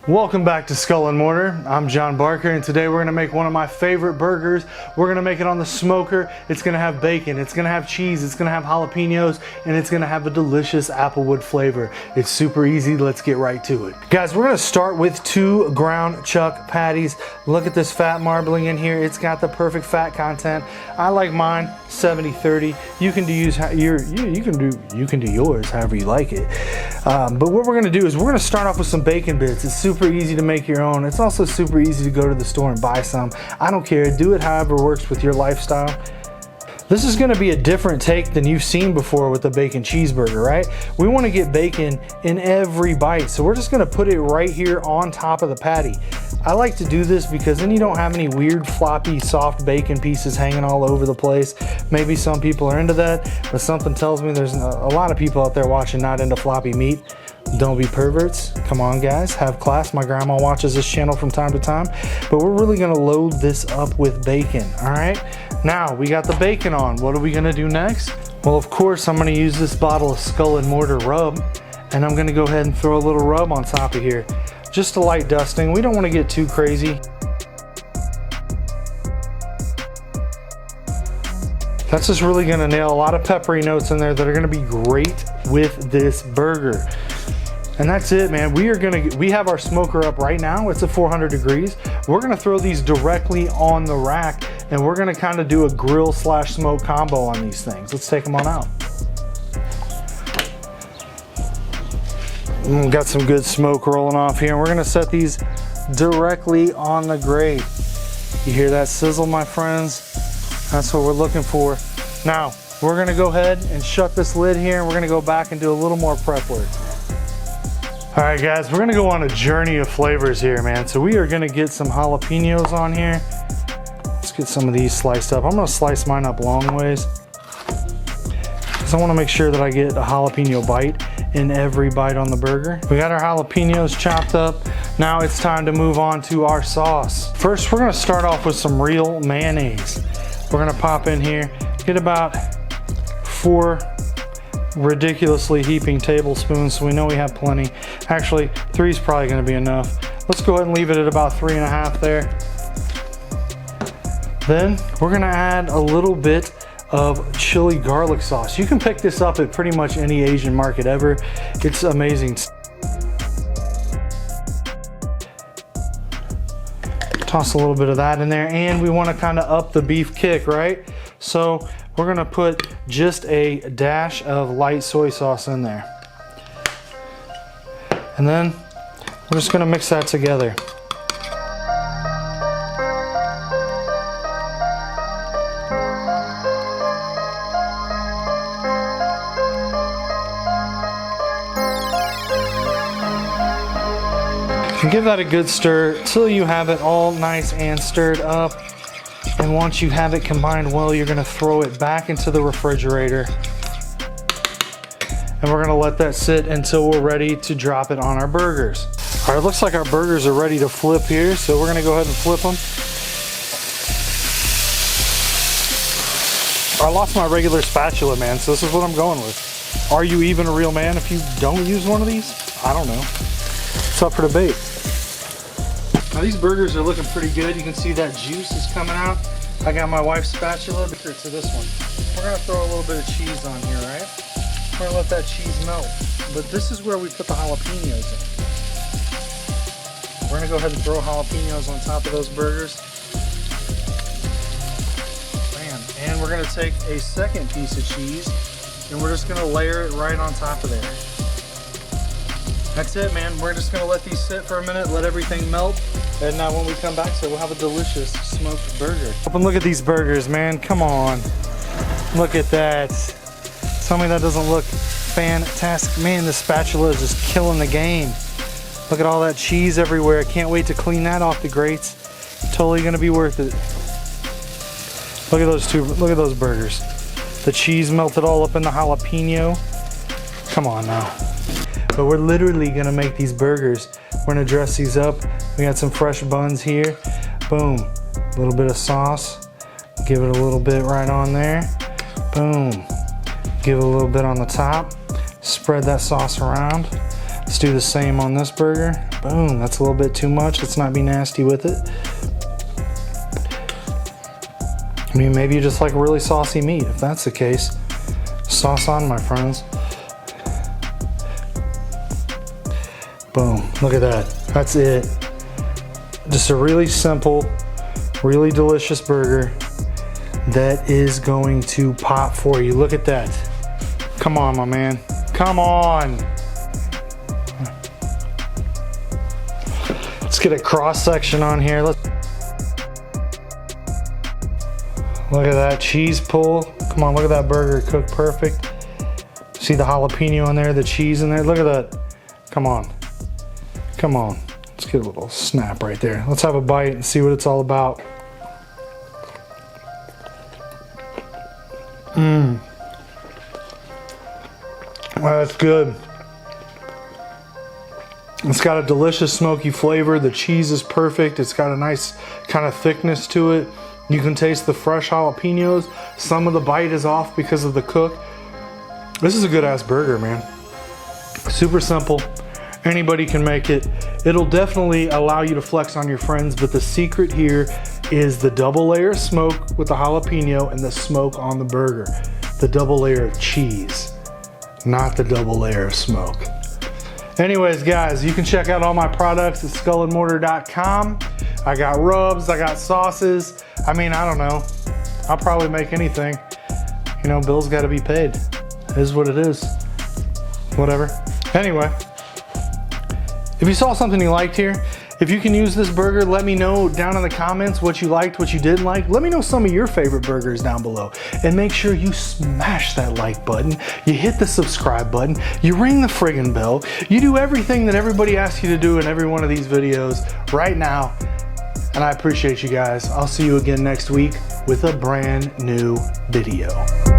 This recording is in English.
Welcome back to Skull and Mortar. I'm John Barker, and today we're gonna make one of my favorite burgers. We're gonna make it on the smoker. It's gonna have bacon, it's gonna have cheese, it's gonna have jalapenos, and it's gonna have a delicious applewood flavor. It's super easy, let's get right to it. Guys, we're gonna start with 2 ground chuck patties. Look at this fat marbling in here. It's got the perfect fat content. I like mine 70-30. You can do yours however you like it. But what we're gonna do is we're gonna start off with some bacon bits. It's super easy to make your own. It's also super easy to go to the store and buy some. I don't care, do it however works with your lifestyle. This is gonna be a different take than you've seen before with the bacon cheeseburger, right? We wanna get bacon in every bite, so we're just gonna put it right here on top of the patty. I like to do this because then you don't have any weird floppy soft bacon pieces hanging all over the place. Maybe some people are into that, but something tells me there's a lot of people out there watching not into floppy meat. Don't be perverts. Come on guys, have class. My grandma watches this channel from time to time, but we're really gonna load this up with bacon, all right? Now we got the bacon on. What are we gonna do next? Well, of course, I'm gonna use this bottle of Skull and Mortar rub, and I'm gonna go ahead and throw a little rub on top of here. Just a light dusting. We don't wanna get too crazy. That's just really gonna nail a lot of peppery notes in there that are gonna be great with this burger. And that's it, man. We have our smoker up right now. It's at 400 degrees. We're gonna throw these directly on the rack, and we're gonna kind of do a grill slash smoke combo on these things. Let's take them on out. Got some good smoke rolling off here, and we're gonna set these directly on the grate. You hear that sizzle, my friends? That's what we're looking for. Now, we're gonna go ahead and shut this lid here, and we're gonna go back and do a little more prep work. All right, guys, we're gonna go on a journey of flavors here, man. So we are gonna get some jalapenos on here. Let's get some of these sliced up. I'm gonna slice mine up long ways, because I wanna make sure that I get a jalapeno bite in every bite on the burger. We got our jalapenos chopped up. Now it's time to move on to our sauce. First, we're gonna start off with some real mayonnaise. We're gonna pop in here, get about 4 ridiculously heaping tablespoons, so we know we have plenty. Actually, 3 is probably gonna be enough. Let's go ahead and leave it at about 3.5 there. Then we're gonna add a little bit of chili garlic sauce. You can pick this up at pretty much any Asian market ever. It's amazing. Toss a little bit of that in there, and we wanna kinda up the beef kick, right? So we're gonna put just a dash of light soy sauce in there. And then we're just gonna mix that together. And give that a good stir till you have it all nice and stirred up. And once you have it combined well, you're gonna throw it back into the refrigerator. And we're gonna let that sit until we're ready to drop it on our burgers. All right, it looks like our burgers are ready to flip here, so we're gonna go ahead and flip them. I lost my regular spatula, man, so this is what I'm going with. Are you even a real man if you don't use one of these? I don't know. It's up for debate. Now these burgers are looking pretty good. You can see that juice is coming out. I got my wife's spatula to this one. We're gonna throw a little bit of cheese on here, right? We're gonna let that cheese melt. But this is where we put the jalapenos in. We're gonna go ahead and throw jalapenos on top of those burgers. Bam. And we're gonna take a second piece of cheese and we're just gonna layer it right on top of there. That's it, man. We're just gonna let these sit for a minute, let everything melt, and now when we come back, so we'll have a delicious smoked burger. Up and look at these burgers, man. Come on. Look at that. Tell me that doesn't look fantastic. Man, the spatula is just killing the game. Look at all that cheese everywhere. I can't wait to clean that off the grates. Totally gonna be worth it. Look at those burgers. The cheese melted all up in the jalapeno. Come on now. But we're literally gonna make these burgers. We're gonna dress these up. We got some fresh buns here. Boom, a little bit of sauce. Give it a little bit right on there. Boom, give it a little bit on the top. Spread that sauce around. Let's do the same on this burger. Boom, that's a little bit too much. Let's not be nasty with it. I mean, maybe you just like really saucy meat. If that's the case, sauce on, my friends. Boom, look at that. That's it. Just a really simple, really delicious burger that is going to pop for you. Look at that. Come on, my man. Come on. Let's get a cross section on here. Look at that cheese pull. Come on, look at that burger cooked perfect. See the jalapeno in there, the cheese in there. Look at that. Come on. Come on. Let's get a little snap right there. Let's have a bite and see what it's all about. Mmm. Well, that's good. It's got a delicious smoky flavor. The cheese is perfect. It's got a nice kind of thickness to it. You can taste the fresh jalapenos. Some of the bite is off because of the cook. This is a good ass burger, man. Super simple. Anybody can make it. It'll definitely allow you to flex on your friends, but the secret here is the double layer of smoke with the jalapeno and the smoke on the burger. The double layer of cheese, not the double layer of smoke. Anyways, guys, you can check out all my products at skullandmortar.com. I got rubs, I got sauces. I mean, I don't know. I'll probably make anything. You know, bills gotta be paid. It is what it is. Whatever. Anyway, if you saw something you liked here, if you can use this burger, let me know down in the comments what you liked, what you didn't like. Let me know some of your favorite burgers down below. And make sure you smash that like button, you hit the subscribe button, you ring the friggin' bell, you do everything that everybody asks you to do in every one of these videos right now. And I appreciate you guys. I'll see you again next week with a brand new video.